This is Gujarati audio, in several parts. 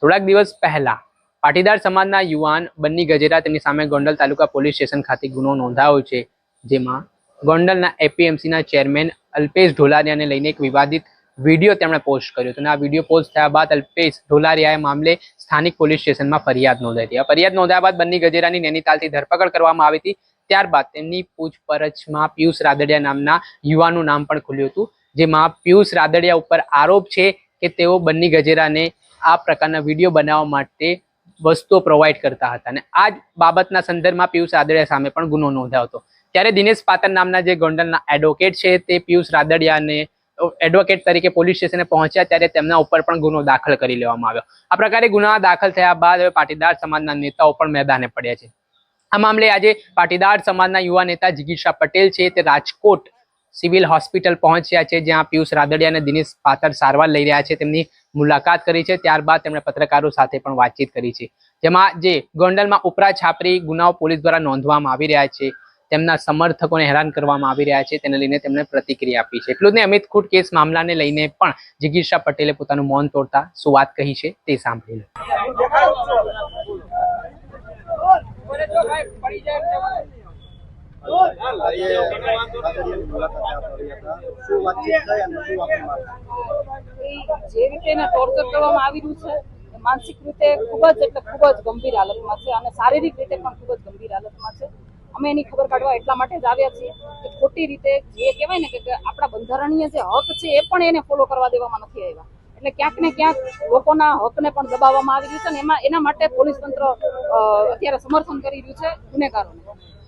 થોડાક દિવસ પહેલા પાટીદાર સમાજના યુવાન બન્ની ગજેરા તેની સામે ગોંડલ તાલુકા પોલીસ સ્ટેશન ખાતે ગુનો નોંધાયો છે, જેમાં ગોંડલના એપીએમસીના ચેરમેન અલ્પેશ ઢોલારિયાને લઈને એક વિવાદિત વિડીયો તેમણે પોસ્ટ કર્યો હતો અને આ વિડીયો પોસ્ટ થયા બાદ અલ્પેશ ઢોલારિયાએ મામલે સ્થાનિક પોલીસ સ્ટેશનમાં ફરિયાદ નોંધાઈ હતી. આ ફરિયાદ નોંધ્યા બાદ બન્ની ગજેરાની નૈનીતાલથી ધરપકડ કરવામાં આવી હતી. ત્યારબાદ તેમની પૂછપરછમાં પિયુષ રાદડિયા નામના યુવાનનું નામ પણ ખુલ્યું હતું, જેમાં પિયુષ રાદડિયા ઉપર આરોપ છે કે તેઓ બન્ની ગજેરાને આ પ્રકારના વિડીયો બનાવવા માટે વસ્તુઓ પ્રોવાઈડ કરતા હતા અને આ જ બાબતના સંદર્ભમાં પિયુષ રાદડિયા સામે પણ ગુનો નોંધાયો હતો. ત્યારે દિનેશ પાતર નામના જે ગોંડલના એડવોકેટ છે તે પિયુષ રાદડિયાને એડવોકેટ તરીકે પોલીસ સ્ટેશને પહોંચ્યા ત્યારે તેમના ઉપર પણ ગુનો દાખલ કરી લેવામાં આવ્યો. આ પ્રકારે ગુના દાખલ થયા બાદ હવે પાટીદાર સમાજના નેતાઓ પણ મેદાને પડ્યા છે. આ મામલે આજે પાટીદાર સમાજના યુવા નેતા જિગીર પટેલ છે તે રાજકોટ સિવિલ હોસ્પિટલ પહોંચ્યા છે, જ્યાં પિયુષ રાદડિયા અને દિનેશ પાતર સારવાર લઈ રહ્યા છે. તેમની મુલાકાત કરી છે. ત્યારબાદ તેમણે પત્રકારો સાથે પણ વાતચીત કરી છે, જેમાં જે ગોંડલમાં ઉપરા છાપરી ગુનાઓ પોલીસ દ્વારા નોંધવામાં આવી રહ્યા છે, તેમના સમર્થકોને હેરાન કરવામાં આવી રહ્યા છે, તેને લઈને તેમણે પ્રતિક્રિયા આપી છે. એટલું જ નહીં, અમિત ખૂટ કેસ મામલાને લઈને પણ જિગીર પટેલે પોતાનું મૌન તોડતા શું વાત કહી છે તે સાંભળી લો. જે રીતે એને ટોર્ચર કરવામાં આવી રહ્યું છે, માનસિક રીતે ખૂબ જ ગંભીર હાલતમાં છે અને શારીરિક રીતે પણ ખૂબ જ ગંભીર હાલતમાં છે. અમે એની ખબર કાઢવા એટલા માટે જ આવ્યા છીએ કે ખોટી રીતે જે કહેવાય ને કે આપણા બંધારણીય જે હક છે એ પણ એને ફોલો કરવા દેવામાં નથી આવ્યા. એટલે ક્યાંક ને ક્યાંક લોકોના હકને પણ દબાવવામાં આવી રહ્યું છે અને એના માટે પોલીસ તંત્ર અત્યારે સમર્થન કરી રહ્યું છે ગુનેગારોને.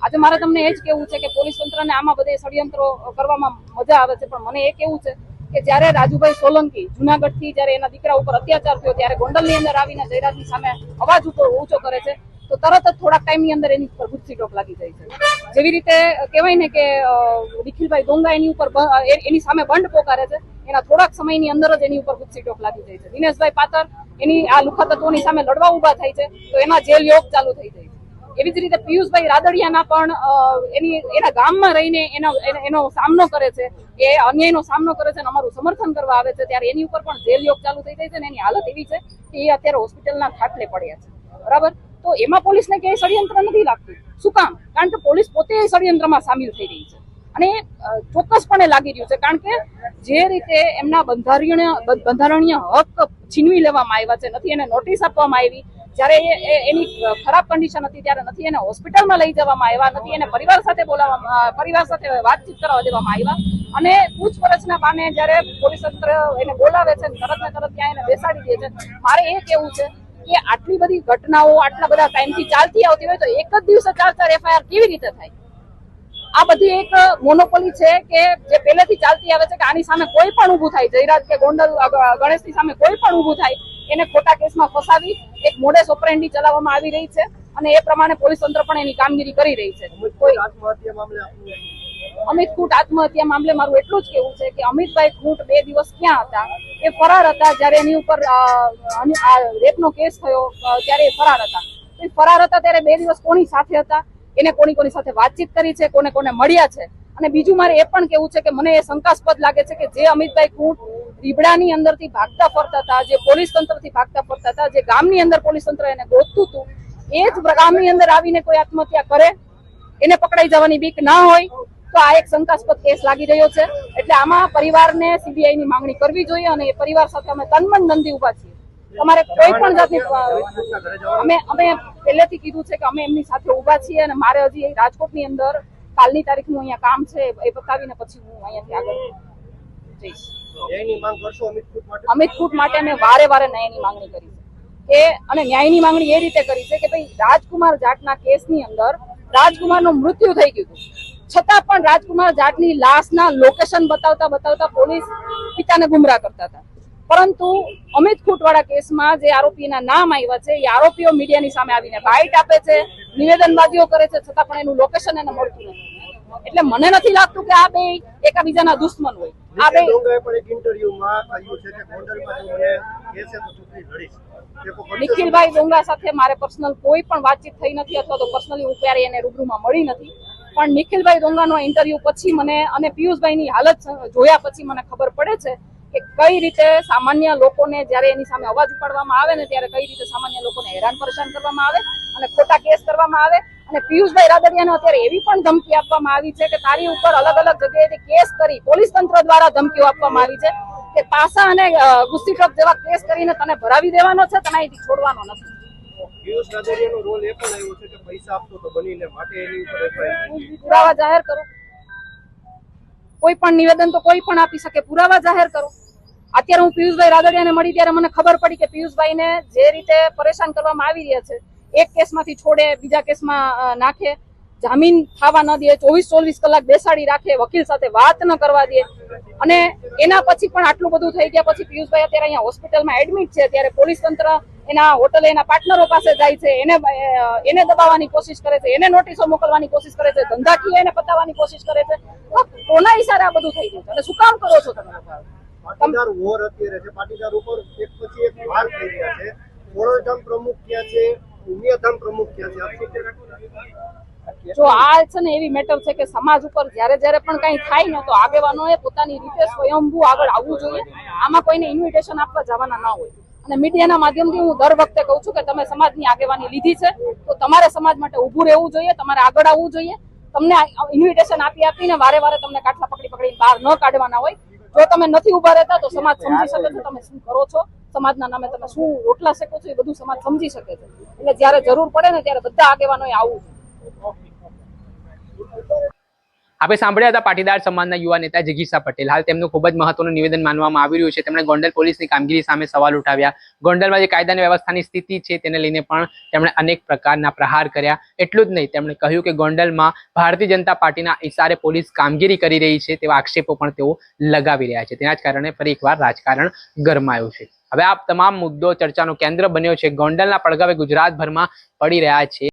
આજે મારે તમને એ જ કહેવું છે કે પોલીસ તંત્રને આમાં બધે ષડયંત્રો કરવામાં મજા આવે છે, પણ મને એ કહેવું છે કે જ્યારે રાજુભાઈ સોલંકી જુનાગઢથી જ્યારે એના દીકરા ઉપર અત્યાચાર થયો ત્યારે ગોંડલની અંદર આવીને જયરાજની સામે અવાજ ઊંચો કરે છે, તો તરત જ થોડાક ટાઈમની અંદર એની ઉપર ગુસ્સી ટોક લાગી જાય છે. જેવી રીતે કહેવાય ને કે નિખિલભાઈ ડોંગા એની ઉપર એની સામે બંધ પોકારે છે, એના થોડાક સમયની અંદર જ એની ઉપર ગુસ્સી ટોક લાગી જાય છે. દિનેશભાઈ પાતર એની આ લુખા તત્વોની સામે લડવા ઉભા થાય છે તો એના જેલ યોગ ચાલુ થઈ જાય છે. એવી જ રીતે પિયુષભાઈ રાદડિયાના પણ એના ગામમાં રહીને એનો સામનો કરે છે, એ અન્યાયનો સામનો કરે છે અને અમારું સમર્થન કરવા આવે છે, ત્યારે એની ઉપર પણ જેલ યોગ ચાલુ થઈ જાય છે અને એની હાલત એવી છે કે એ અત્યારે હોસ્પિટલના ખાટલે પડ્યા છે. બરાબર, તો એમાં પોલીસને ક્યાંય ષડયંત્ર નથી લાગતું. શું કામ? કારણ કે પોલીસ પોતે ષડયંત્રમાં સામેલ થઈ રહી છે અને ચોક્કસપણે લાગી રહ્યું છે, કારણ કે જે રીતે એમના બંધારણીય હક છીનવી લેવામાં આવ્યા છે, નથી એને નોટિસ આપવામાં આવી, જ્યારે એની ખરાબ કન્ડિશન હતી ત્યારે નથી એને હોસ્પિટલમાં લઈ જવામાં આવ્યા, નથી એને પરિવાર સાથે વાતચીત કરવા દેવામાં આવ્યા અને પૂછપરછના બાને જ્યારે પોલીસ તંત્ર એને બોલાવે છે તરત ને તરત ત્યાં એને બેસાડી દે છે. મારે એ કેવું છે કે આટલી બધી ઘટનાઓ આટલા બધા ટાઈમથી ચાલતી આવતી હોય તો એક જ દિવસે 4 FIR કેવી રીતે થાય? આ બધી એક મોનોપોલી છે કે જે પહેલેથી ચાલતી આવે છે કે આની સામે કોઈ પણ ઊભું થાય, જયરાજ કે ગોંડલ ગણેશની સામે કોઈ પણ ઊભું થાય એને ખોટા કેસમાં ફસાવી એક મોડેસ ઓપરેન્ડી ચલાવવામાં આવી રહી છે અને એ પ્રમાણે પોલીસ તંત્ર પણ એની કામગીરી કરી રહી છે. અમિત ખૂટ આત્મહત્યા મામલે મારું એટલું જ કેવું છે કે અમિતભાઈ ખૂટ 2 દિવસ ક્યાં હતા? એ ફરાર હતા. જયારે એની ઉપર રેપનો કેસ થયો ત્યારે એ ફરાર હતા. ત્યારે 2 દિવસ કોની સાથે હતા, એને કોની સાથે વાતચીત કરી છે, કોને મળ્યા છે? અને બીજું મારે એ પણ કેવું છે કે મને એ શંકાસ્પદ લાગે છે કે જે અમિતભાઈ ખૂટ રીબડાની અંદરથી ભાગતા ફરતા હતા, જે પોલીસ તંત્રથી ભાગતા ફરતા હતા, જે ગામની અંદર પોલીસ તંત્ર એને ગોતતું હતું, એ જ ગામની અંદર આવીને કોઈ આત્મહત્યા કરે, એને પકડાઈ જવાની બીક ના હોય તો આ એક શંકાસ્પદ કેસ લાગી રહ્યો છે. એટલે આમાં પરિવારને CBI ની માંગણી કરવી જોઈએ અને એ પરિવાર સાથે અમે તનમન ધનથી ઉભા છીએ. તમારે કોઈ પણ જાતની અમે પહેલેથી કીધું છે કે અમે એમની સાથે ઉભા છીએ અને મારે હજી રાજકોટની અંદર કાલની તારીખનું અહીંયા કામ છે, એ બતાવીને પછી હું અહીંયાથી આગળ જઈશ. અમિત ખૂટ માટે અમે વારે ન્યાયની માંગણી કરી છે અને ન્યાયની માંગણી એ રીતે કરી છે કે ભાઈ રાજકુમાર જાટના કેસની અંદર રાજકુમારનું મૃત્યુ થઈ ગયું છતાં પણ રાજકુમાર જાટની લાશના લોકેશન બતાવતા પોલીસ પિતાને ગુમરાહ કરતા હતા. પરંતુ અમિત ખૂટવાળા કેસમાં જે આરોપીના નામ આવ્યા છે એ આરોપીઓ મીડિયાની સામે આવીને બાઇટ આપે છે, નિવેદનબાજીઓ કરે છે, છતાં પણ એનું લોકેશન એને મળતું નથી. એટલે મને નથી લાગતું કે આ બે એકબીજાના દુશ્મન હોય. આ બે નિખિલભાઈ ડોંગા સાથે મારે પર્સનલ કોઈ પણ વાતચીત થઈ નથી અથવા તો પર્સનલી હું ક્યારે એને રૂબરૂમાં મળી નથી, પણ નિખિલભાઈ ડોંગાનો ઇન્ટરવ્યુ પછી મને અને પિયુષભાઈની હાલત જોયા પછી મને ખબર પડે છે કે કઈ રીતે સામાન્ય લોકોને જ્યારે એની સામે અવાજ ઉપાડવામાં આવે ને ત્યારે કઈ રીતે સામાન્ય લોકોને હેરાન પરેશાન કરવામાં આવે અને ખોટા કેસ કરવામાં આવે. અને પિયુષભાઈ રાદડિયાને અત્યારે એવી પણ ધમકી આપવામાં આવી છે કે તારી ઉપર અલગ અલગ જગ્યાએથી કેસ કરી પોલીસ તંત્ર દ્વારા ધમકીઓ આપવામાં આવી છે કે પાસા અને ગુસ્સી ટ્રક જેવા કેસ કરીને તને ભરાવી દેવાનો છે, તને અહીંથી છોડવાનો નથી. પિયુષ રાદડિયાનો રોલ એ પણ આવ્યો છે કે પૈસા આપતો તો બનીને માટે એની ઉપર FIR પુરાવા જાહેર કરો. કોઈ પણ નિવેદન તો કોઈ પણ આપી શકે, પુરાવા જાહેર કરો. અત્યારે હું પિયુષભાઈ રાદડિયાને મળી ત્યારે મને ખબર પડી કે પિયુષભાઈને જે રીતે પરેશાન કરવામાં આવી રહ્યા છે, એક કેસમાંથી છોડે, બીજા કેસમાં નાખે, જામીન થવા ન દે, 24-24 કલાક બેસાડી રાખે, વકીલ સાથે વાત ન કરવા દે. અને એના પછી પણ આટલું બધું થઈ ગયા પછી પિયુષભાઈ અત્યારે અહીંયા હોસ્પિટલમાં એડમિટ છે ત્યારે પોલીસ તંત્ર એના હોટલે એના પાર્ટનરો પાસે જાય છે, એને દબાવવાની કોશિશ કરે છે, એને નોટિસો મોકલવાની કોશિશ કરે છે, ધંધાકીય એને પતાવવાની કોશિશ કરે છે. કોના ઈશારે આ બધું થઈ ગયું છે અને શું કામ કરો છો તમે? પાટીદાર વોર અત્યારે છે, પાટીદાર ઉપર એક પછી એક વાર થઈ રહ્યા છે. મોડલધામ પ્રમુખ ક્યાં છે, ઉમિયાધામ પ્રમુખ ક્યાં છે? જો આ છે ને એવી મેટર છે કે સમાજ ઉપર જ્યારે પણ કઈ થાય ને તો આગેવાનોએ પોતાની રીતે સ્વયંભૂ આગળ આવવું જોઈએ. આમાં કોઈને ઇન્વિટેશન આપવા જવાના ના હોય. અને મીડિયાના માધ્યમથી હું દર વખતે કહું છું કે તમે સમાજની આગેવાની લીધી છે તો તમારે સમાજ માટે ઊભું રહેવું જોઈએ, તમારે આગળ આવવું જોઈએ. તમને ઇન્વિટેશન આપીને વારે તમને કાટલા પકડીને બહાર ન કાઢવાના હોય. જો તમે નથી ઉભા રહેતા તો સમાજ સમજી શકે છે તમે શું કરો છો, સમાજના નામે તમે શું રોટલા શેકો છો, એ બધું સમાજ સમજી શકે છે. એટલે જ્યારે જરૂર પડે ને ત્યારે બધા આગેવાનોએ આવવું જોઈએ. આપણે સાંભળ્યા હતા પાટીદાર સમાજના યુવા નેતા જિગીશા પટેલ. હાલ તેમનું ખૂબ જ મહત્વનું નિવેદન માનવામાં આવી રહ્યું છે. તેમણે ગોંડલ પોલીસની કામગીરી સામે સવાલ ઉઠાવ્યા. ગોંડલમાં જે કાયદાની વ્યવસ્થાની સ્થિતિ છે તેને લઈને પણ તેમણે અનેક પ્રકારના પ્રહાર કર્યા. એટલું જ નહીં, તેમણે કહ્યું કે ગોંડલમાં ભારતીય જનતા પાર્ટીના ઇશારે પોલીસ કામગીરી કરી રહી છે તેવા આક્ષેપો પણ તેઓ લગાવી રહ્યા છે. તેના જ કારણે ફરી એકવાર રાજકારણ ગરમાયું છે. હવે આ તમામ મુદ્દો ચર્ચાનો કેન્દ્ર બન્યો છે. ગોંડલના પડઘાવે ગુજરાતભરમાં પડી રહ્યા છે.